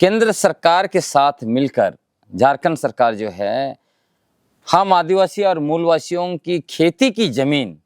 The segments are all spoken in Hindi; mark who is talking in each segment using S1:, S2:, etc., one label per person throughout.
S1: केंद्र सरकार के साथ मिलकर झारखंड सरकार जो है हम आदिवासी और मूलवासियों की खेती की जमीन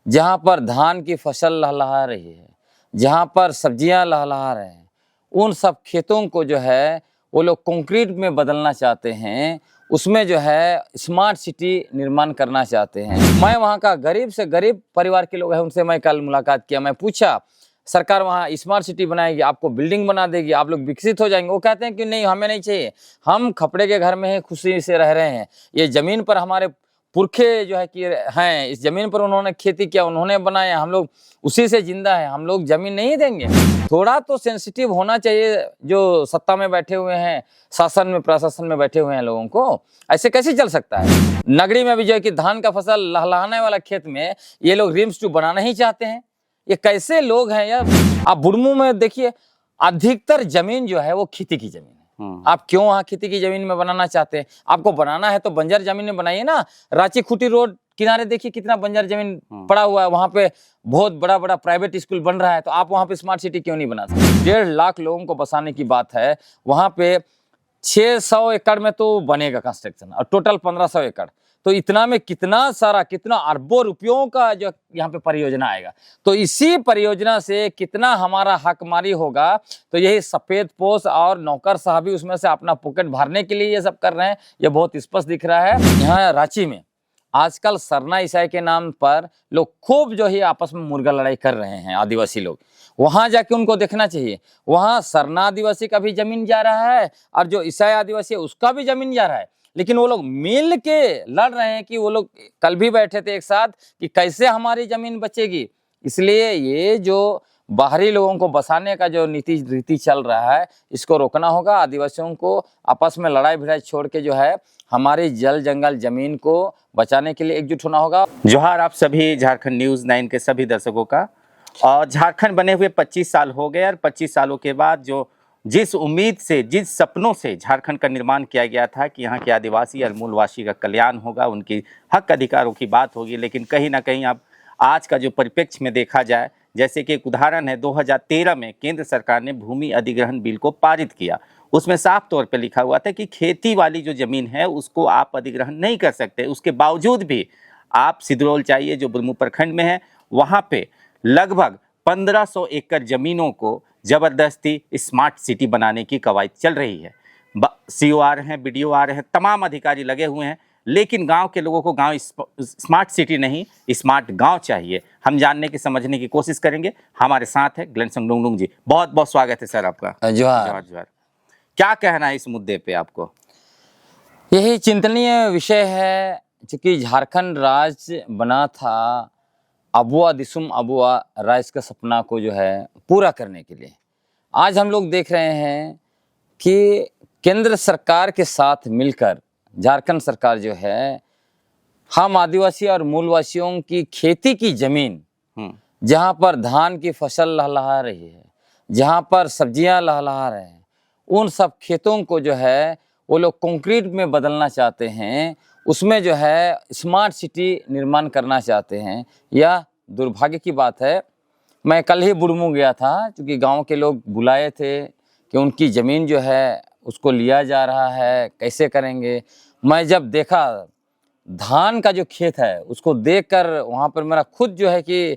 S1: जहां पर धान की फसल लहलहा रही है, जहां पर सब्जियां लहलहा रहे हैं, उन सब खेतों को जो है वो लोग कंक्रीट में बदलना चाहते हैं। उसमें जो है स्मार्ट सिटी निर्माण करना चाहते हैं। मैं वहां का गरीब से गरीब परिवार के लोग हैं, उनसे मैं कल मुलाकात किया। मैं पूछा सरकार वहाँ स्मार्ट सिटी बनाएगी, आपको बिल्डिंग बना देगी, आप लोग विकसित हो जाएंगे। वो कहते हैं कि नहीं, हमें नहीं चाहिए, हम खपड़े के घर में ही खुशी से रह रहे हैं। ये जमीन पर हमारे पुरखे जो है कि हैं, इस जमीन पर उन्होंने खेती किया, उन्होंने बनाया, हम लोग उसी से जिंदा है, हम लोग जमीन नहीं देंगे। थोड़ा तो सेंसिटिव होना चाहिए जो सत्ता में बैठे हुए हैं, शासन में प्रशासन में बैठे हुए हैं लोगों को। ऐसे कैसे चल सकता है? नगरी में भी जो है कि धान का फसल लहलहाने वाला खेत में ये लोग रिम्स टू बनाना ही चाहते हैं। ये कैसे लोग हैं यार? आप बुढ़मू में देखिए, अधिकतर जमीन जो है वो खेती की जमीन है। आप क्यों वहां खेती की जमीन में बनाना चाहते हैं? आपको बनाना है तो बंजर जमीन में बनाइए ना। रांची खूंटी रोड किनारे देखिए कितना बंजर जमीन पड़ा हुआ है, वहां पे बहुत बड़ा बड़ा प्राइवेट स्कूल बन रहा है, तो आप वहां पे स्मार्ट सिटी क्यों नहीं बना सकते? 1.5 लाख लोगों को बसाने की बात है, वहां पे 600 एकड़ में तो बनेगा कंस्ट्रक्शन और टोटल 1500 एकड़, तो इतना में कितना सारा, कितना अरबों रुपयों का जो यहाँ पे परियोजना आएगा। तो इसी परियोजना से कितना हमारा हकमारी होगा। तो यही सफेद पोश और नौकर साहब भी उसमें से अपना पॉकेट भरने के लिए ये सब कर रहे हैं, ये बहुत स्पष्ट दिख रहा है। यहाँ रांची में आजकल सरना ईसाई के नाम पर लोग खूब जो है आपस में मुर्गा लड़ाई कर रहे हैं। आदिवासी लोग वहां जाके उनको देखना चाहिए, वहां सरना आदिवासी का भी जमीन जा रहा है और जो ईसाई आदिवासी है उसका भी जमीन जा रहा है, लेकिन वो लोग मिल के लड़ रहे हैं। कि वो लोग कल भी बैठे थे एक साथ कि कैसे हमारी जमीन बचेगी। इसलिए ये जो बाहरी लोगों को बसाने का जो रीति चल रहा है, इसको रोकना होगा। आदिवासियों को आपस में लड़ाई भिड़ाई छोड़ के जो है हमारी जल जंगल जमीन को बचाने के लिए एकजुट होना होगा।
S2: जोहार आप सभी झारखंड न्यूज़ 9 के सभी दर्शकों का। और झारखंड बने हुए 25 साल हो गए और 25 सालों के बाद जो जिस उम्मीद से, जिस सपनों से झारखंड का निर्माण किया गया था कि यहाँ के आदिवासी और मूलवासी का कल्याण होगा, उनकी हक अधिकारों की बात होगी, लेकिन कहीं ना कहीं अब आज का जो परिप्रेक्ष्य में देखा जाए, जैसे कि एक उदाहरण है, 2013 में केंद्र सरकार ने भूमि अधिग्रहण बिल को पारित किया। उसमें साफ तौर पर लिखा हुआ था कि खेती वाली जो जमीन है उसको आप अधिग्रहण नहीं कर सकते। उसके बावजूद भी आप सिदरौल चाहिए जो बुढ़मू प्रखंड में है, वहाँ पे लगभग 1500 एकड़ जमीनों को जबरदस्ती स्मार्ट सिटी बनाने की कवायद चल रही है। सीओ आ रहे हैं, बीडीओ आ रहे हैं, तमाम अधिकारी लगे हुए हैं, लेकिन गांव के लोगों को गांव स्मार्ट सिटी नहीं, स्मार्ट गांव चाहिए। हम जानने की, समझने की कोशिश करेंगे। हमारे साथ है ग्लेनसंग डोंगडुंग जी। बहुत बहुत स्वागत है सर आपका।
S1: जोहार।
S2: जोहार। क्या कहना है इस मुद्दे पे आपको?
S1: यही चिंतनीय विषय है, क्योंकि झारखंड राज्य बना था अबुआ दिसुम अबुआ राइज का सपना को जो है पूरा करने के लिए। आज हम लोग देख रहे हैं कि केंद्र सरकार के साथ मिलकर झारखंड सरकार जो है हम आदिवासी और मूलवासियों की खेती की जमीन जहां पर धान की फसल लहलहा रही है, जहां पर सब्जियां लहलहा रहे हैं, उन सब खेतों को जो है वो लोग कंक्रीट में बदलना चाहते हैं। उसमें जो है स्मार्ट सिटी निर्माण करना चाहते हैं। यह दुर्भाग्य की बात है। मैं कल ही बुढ़मू गया था, क्योंकि गांव के लोग बुलाए थे कि उनकी ज़मीन जो है उसको लिया जा रहा है, कैसे करेंगे। मैं जब देखा धान का जो खेत है उसको देखकर वहाँ पर मेरा खुद जो है कि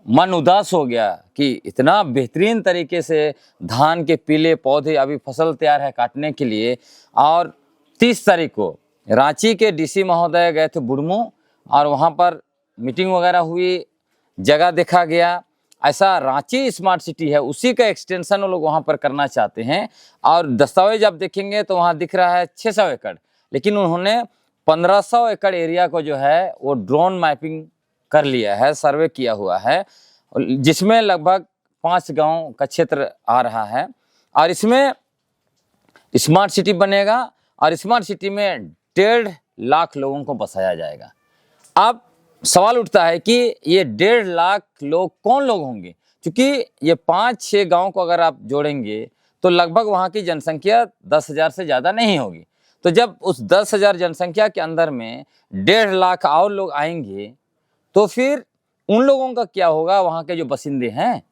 S1: मन उदास हो गया कि इतना बेहतरीन तरीके से धान के पीले पौधे, अभी फसल तैयार है काटने के लिए। और 30 तारीख को रांची के डीसी महोदय गए थे बुढ़मू और वहाँ पर मीटिंग वगैरह हुई, जगह देखा गया। ऐसा रांची स्मार्ट सिटी है, उसी का एक्सटेंशन वो लोग वहाँ पर करना चाहते हैं। और दस्तावेज आप देखेंगे तो वहाँ दिख रहा है 600 एकड़, लेकिन उन्होंने 1500 एकड़ एरिया को जो है वो ड्रोन मैपिंग कर लिया है, सर्वे किया हुआ है, जिसमें लगभग 5 गांव का क्षेत्र आ रहा है। और इसमें स्मार्ट सिटी बनेगा और स्मार्ट सिटी में 1.5 लाख लोगों को बसाया जाएगा। अब सवाल उठता है कि ये 1.5 लाख लोग कौन लोग होंगे? क्योंकि ये 5-6 गांव को अगर आप जोड़ेंगे तो लगभग वहाँ की जनसंख्या 10,000 से ज़्यादा नहीं होगी। तो जब उस 10,000 जनसंख्या के अंदर में 1.5 लाख और लोग आएंगे तो फिर उन लोगों का क्या होगा? वहाँ के जो बसिंदे हैं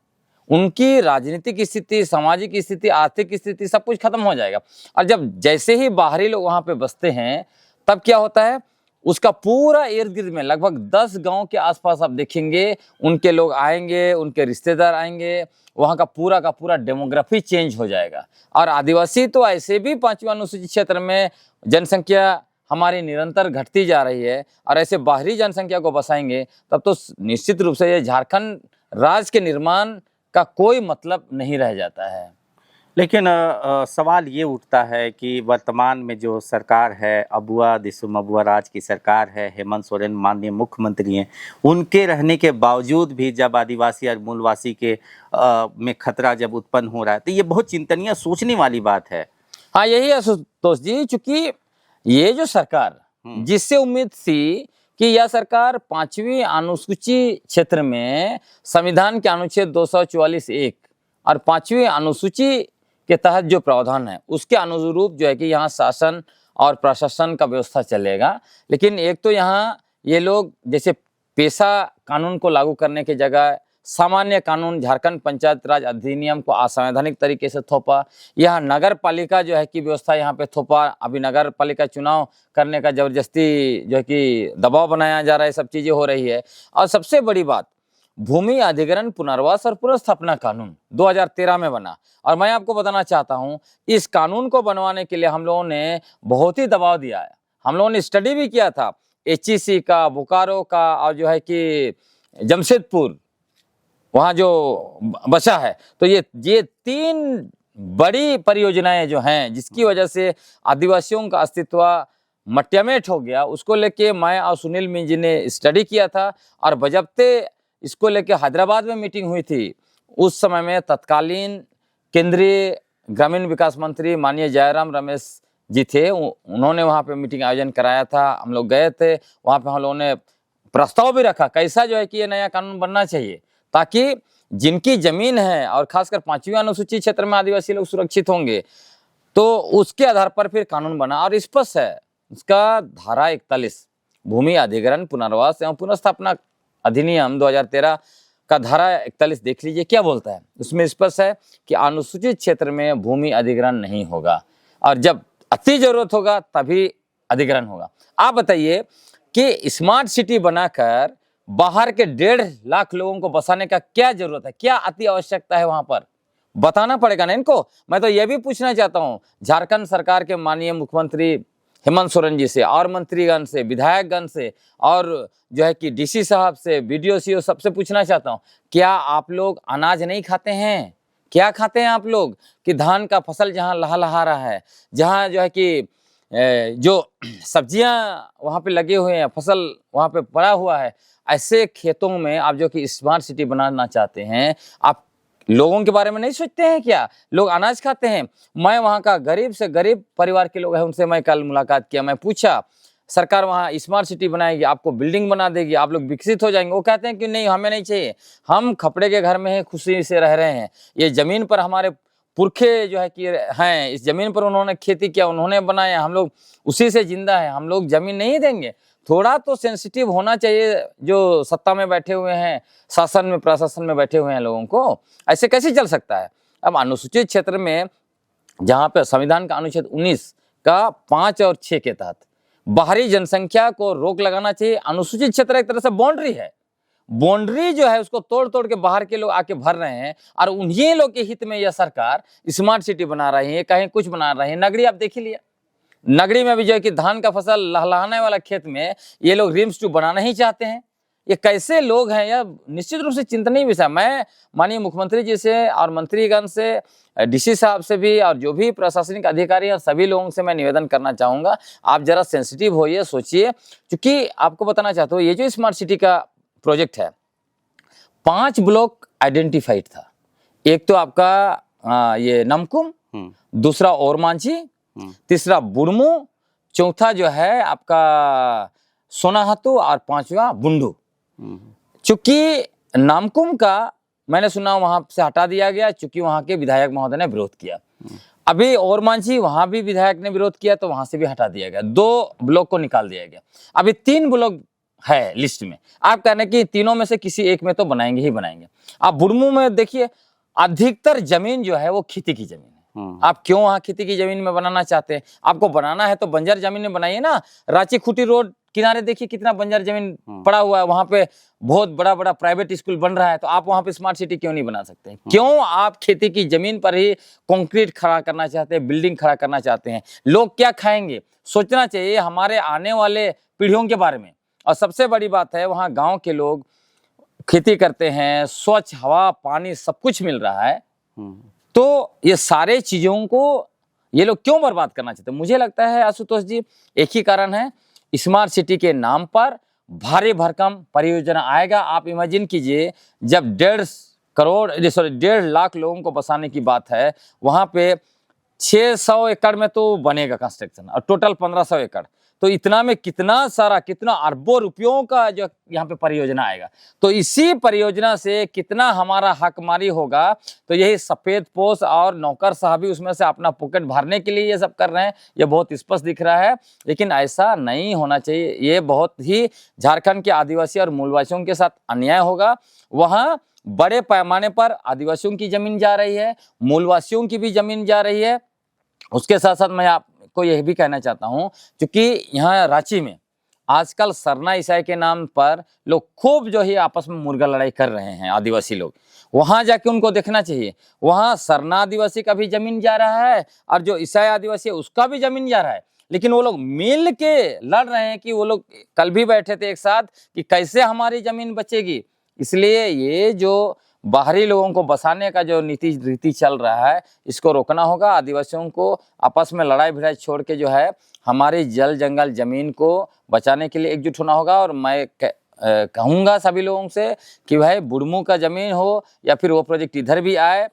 S1: उनकी राजनीतिक स्थिति, सामाजिक स्थिति, आर्थिक स्थिति सब कुछ खत्म हो जाएगा। और जब जैसे ही बाहरी लोग वहां पे बसते हैं तब क्या होता है, उसका पूरा इर्द गिर्द में लगभग 10 गांव के आसपास आप देखेंगे उनके लोग आएंगे, उनके रिश्तेदार आएंगे, वहां का पूरा डेमोग्राफी चेंज हो जाएगा। और आदिवासी तो ऐसे भी 5वें अनुसूचित क्षेत्र में जनसंख्या हमारी निरंतर घटती जा रही है, और ऐसे बाहरी जनसंख्या को बसाएंगे तब तो निश्चित रूप से ये झारखंड राज्य के निर्माण का कोई मतलब नहीं रह जाता है।
S2: लेकिन सवाल ये उठता है कि वर्तमान में जो सरकार है, अबुआ दिसुम अबुआ राज की सरकार है, हेमंत सोरेन माननीय मुख्यमंत्री हैं, उनके रहने के बावजूद भी जब आदिवासी और मूलवासी के में खतरा जब उत्पन्न हो रहा है तो ये बहुत चिंतनीय सोचने वाली बात है।
S1: हाँ, यही है सुतोष जी, चूंकि ये जो सरकार जिससे उम्मीद थी कि यह सरकार 5वीं अनुसूची क्षेत्र में संविधान के अनुच्छेद 244(1) और 5वीं अनुसूची के तहत जो प्रावधान है उसके अनुरूप जो है कि यहाँ शासन और प्रशासन का व्यवस्था चलेगा। लेकिन एक तो यहाँ ये लोग जैसे पेशा कानून को लागू करने की जगह सामान्य कानून झारखंड पंचायत राज अधिनियम को असंवैधानिक तरीके से थोपा, यहाँ नगर पालिका जो है कि व्यवस्था यहाँ पे थोपा। अभी नगर पालिका चुनाव करने का जबरदस्ती जो है कि दबाव बनाया जा रहा है, सब चीजें हो रही है। और सबसे बड़ी बात, भूमि अधिग्रहण पुनर्वास और पुनर्स्थापना कानून 2013 में बना, और मैं आपको बताना चाहता हूं इस कानून को बनवाने के लिए हम लोगों ने बहुत ही दबाव दिया है। हम लोगों ने स्टडी भी किया था HEC का, बोकारो का, और जो है कि जमशेदपुर वहाँ जो बचा है। तो ये 3 बड़ी परियोजनाएं जो हैं जिसकी वजह से आदिवासियों का अस्तित्व मट्टियामेट हो गया, उसको लेके मैं और सुनील मिंज ने स्टडी किया था। और बजब्ते इसको लेके हैदराबाद में मीटिंग हुई थी, उस समय में तत्कालीन केंद्रीय ग्रामीण विकास मंत्री माननीय जयराम रमेश जी थे, उन्होंने वहाँ पे मीटिंग आयोजन कराया था। हम लोग गए थे वहाँ पे, हम लोगों ने प्रस्ताव भी रखा कैसा जो है कि ये नया कानून बनना चाहिए ताकि जिनकी जमीन है और खासकर 5वीं अनुसूचित क्षेत्र में आदिवासी लोग सुरक्षित होंगे, तो उसके आधार पर फिर कानून बना। और स्पष्ट है उसका धारा 41 भूमि अधिग्रहण पुनर्वास एवं पुनर्स्थापना अधिनियम 2013 का धारा 41 देख लीजिए क्या बोलता है। उसमें स्पष्ट है कि अनुसूचित क्षेत्र में भूमि अधिग्रहण नहीं होगा, और जब अति जरूरत होगा तभी अधिग्रहण होगा। आप बताइए कि स्मार्ट सिटी बनाकर बाहर के 1.5 लाख लोगों को बसाने का क्या जरूरत है, क्या अति आवश्यकता है, वहां पर बताना पड़ेगा ना इनको। मैं तो यह भी पूछना चाहता हूं झारखंड सरकार के माननीय मुख्यमंत्री हेमंत सोरेन जी से और मंत्रीगण से, विधायकगण से, और जो है कि DC साहब से, BDO CO सबसे पूछना चाहता हूं, क्या आप लोग अनाज नहीं खाते हैं? क्या खाते हैं आप लोग कि धान का फसल जहां लहा रहा है, जहां जो है कि जो सब्जियां वहां पे लगे हुए हैं, फसल वहां पे पड़ा हुआ है, ऐसे खेतों में आप जो कि स्मार्ट सिटी बनाना चाहते हैं, आप लोगों के बारे में नहीं सोचते हैं क्या? लोग अनाज खाते हैं। मैं वहाँ का गरीब से गरीब परिवार के लोग हैं, उनसे मैं कल मुलाकात किया, मैं पूछा सरकार वहाँ स्मार्ट सिटी बनाएगी, आपको बिल्डिंग बना देगी, आप लोग विकसित हो जाएंगे। वो कहते हैं कि नहीं, हमें नहीं चाहिए, हम खपड़े के घर में ही खुशी से रह रहे हैं। ये जमीन पर हमारे पुरखे जो है कि हैं, इस जमीन पर उन्होंने खेती किया, उन्होंने बनाया, हम लोग उसी से जिंदा है, हम लोग जमीन नहीं देंगे। थोड़ा तो सेंसिटिव होना चाहिए जो सत्ता में बैठे हुए हैं, शासन में, प्रशासन में बैठे हुए हैं लोगों को। ऐसे कैसे चल सकता है? अब अनुसूचित क्षेत्र में जहाँ पे संविधान का अनुच्छेद 19 का 5 और 6 के तहत बाहरी जनसंख्या को रोक लगाना चाहिए। अनुसूचित क्षेत्र एक तरह से बाउंड्री है, बाउंड्री जो है उसको तोड़ तोड़ के बाहर के लोग आके भर रहे हैं, और उन्हीं लोग के हित में यह सरकार स्मार्ट सिटी बना रही है, कहीं कुछ बना रही है। नगरी आप देख ही लिया, नगरी में भी जो है कि धान का फसल लहलहाने वाला खेत में ये लोग रिम्स टू बनाना ही चाहते हैं। ये कैसे लोग हैं, यह निश्चित रूप से चिंतनीय विषय। मैं माननीय मुख्यमंत्री जी से और मंत्रीगण से, DC साहब से भी, और जो भी प्रशासनिक अधिकारी हैं सभी लोगों से मैं निवेदन करना चाहूँगा, आप जरा सेंसिटिव होइए, सोचिए। क्योंकि आपको बताना चाहता हूँ ये जो स्मार्ट सिटी का प्रोजेक्ट है, 5 ब्लॉक आइडेंटिफाइड था। एक तो आपका ये नमकुम, दूसरा ओरमांझी, तीसरा बुरमू, चौथा जो है आपका सोनाहातू, और 5वां बुंडू। चूंकि नामकुम का मैंने सुना वहां से हटा दिया गया, चूंकि वहां के विधायक महोदय ने विरोध किया। अभी ओरमांझी वहां भी विधायक ने विरोध किया, तो वहां से भी हटा दिया गया, 2 ब्लॉक को निकाल दिया गया। अभी 3 ब्लॉक है लिस्ट में। आप कहने कि तीनों में से किसी एक में तो बनाएंगे ही बनाएंगे। आप बुरमू में देखिए, अधिकतर जमीन जो है वो खेती की जमीन है। आप क्यों वहां खेती की जमीन में बनाना चाहते हैं? आपको बनाना है तो बंजर जमीन में बनाइए ना। रांची खूंटी रोड किनारे देखिए कितना बंजर जमीन पड़ा हुआ है, वहां पे बहुत बड़ा बड़ा प्राइवेट स्कूल बन रहा है, तो आप वहां पे स्मार्ट सिटी क्यों नहीं बना सकते? क्यों आप खेती की जमीन पर ही कंक्रीट खड़ा करना चाहते हैं, बिल्डिंग खड़ा करना चाहते हैं? लोग क्या खाएंगे? सोचना चाहिए हमारे आने वाले पीढ़ियों के बारे में। और सबसे बड़ी बात है, वहां गांव के लोग खेती करते हैं, स्वच्छ हवा पानी सब कुछ मिल रहा है, तो ये सारे चीजों को ये लोग क्यों बर्बाद करना चाहते हैं? मुझे लगता है आशुतोष जी, एक ही कारण है, स्मार्ट सिटी के नाम पर भारी भरकम परियोजना आएगा। आप इमेजिन कीजिए, जब 1.5 लाख लोगों को बसाने की बात है, वहां पे 600 एकड़ में तो बनेगा कंस्ट्रक्शन और टोटल 1500 एकड़, तो इतना में कितना सारा, कितना अरबों रुपयों का जो यहाँ पे परियोजना आएगा। तो इसी परियोजना से कितना हमारा हकमारी होगा। तो यही सफेद पोश और नौकर साहब भी उसमें से अपना पॉकेट भरने के लिए ये सब कर रहे हैं, ये बहुत स्पष्ट दिख रहा है। लेकिन ऐसा नहीं होना चाहिए, ये बहुत ही झारखंड के आदिवासी और मूलवासियों के साथ अन्याय होगा। वहाँ बड़े पैमाने पर आदिवासियों की जमीन जा रही है, मूलवासियों की भी जमीन जा रही है। उसके साथ साथ मैं आपको यह भी कहना चाहता हूं, क्योंकि यहाँ रांची में आजकल सरना ईसाई के नाम पर लोग खूब जो है आपस में मुर्गा लड़ाई कर रहे हैं, आदिवासी लोग। वहां जाके उनको देखना चाहिए, वहां सरना आदिवासी का भी जमीन जा रहा है और जो ईसाई आदिवासी है उसका भी जमीन जा रहा है, लेकिन वो लोग मिल के लड़ रहे हैं। कि वो लोग कल भी बैठे थे एक साथ कि कैसे हमारी जमीन बचेगी। इसलिए ये जो बाहरी लोगों को बसाने का जो रीति चल रहा है, इसको रोकना होगा। आदिवासियों को आपस में लड़ाई भिड़ाई छोड़ के जो है हमारी जल जंगल जमीन को बचाने के लिए एकजुट होना होगा। और मैं कहूँगा सभी लोगों से कि भाई बुढ़मू का जमीन हो या फिर वो प्रोजेक्ट इधर भी आए,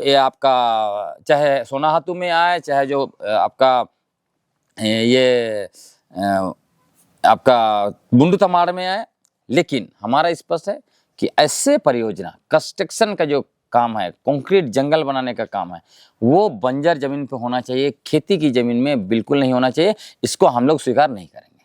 S1: ये आपका चाहे सोनाहातू में आए, चाहे जो आपका ये आपका बुंडू तमाड़ में आए, लेकिन हमारा स्पष्ट है कि ऐसे परियोजना कंस्ट्रक्शन का जो काम है, कंक्रीट जंगल बनाने का काम है, वो बंजर जमीन पे होना चाहिए, खेती की जमीन में बिल्कुल नहीं होना चाहिए। इसको हम लोग स्वीकार नहीं करेंगे।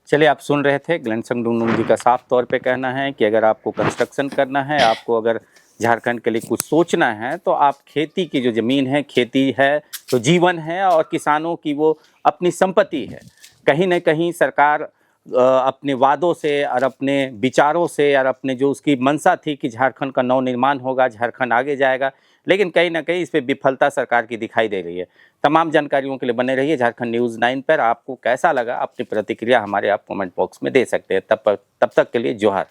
S2: चलिए, आप सुन रहे थे ग्लेनसंग डुंगडुंग जी का साफ तौर पे कहना है कि अगर आपको कंस्ट्रक्शन करना है, आपको अगर झारखंड के लिए कुछ सोचना है, तो आप खेती की जो ज़मीन है, खेती है तो जीवन है और किसानों की वो अपनी संपत्ति है। कहीं न कहीं सरकार अपने वादों से और अपने विचारों से और अपने जो उसकी मंशा थी कि झारखंड का नवनिर्माण होगा, झारखंड आगे जाएगा, लेकिन कहीं ना कहीं इस पर विफलता सरकार की दिखाई दे रही है। तमाम जानकारियों के लिए बने रहिए झारखंड न्यूज़ 9 पर। आपको कैसा लगा अपनी प्रतिक्रिया हमारे आप कमेंट बॉक्स में दे सकते हैं। तब तक के लिए जोहार।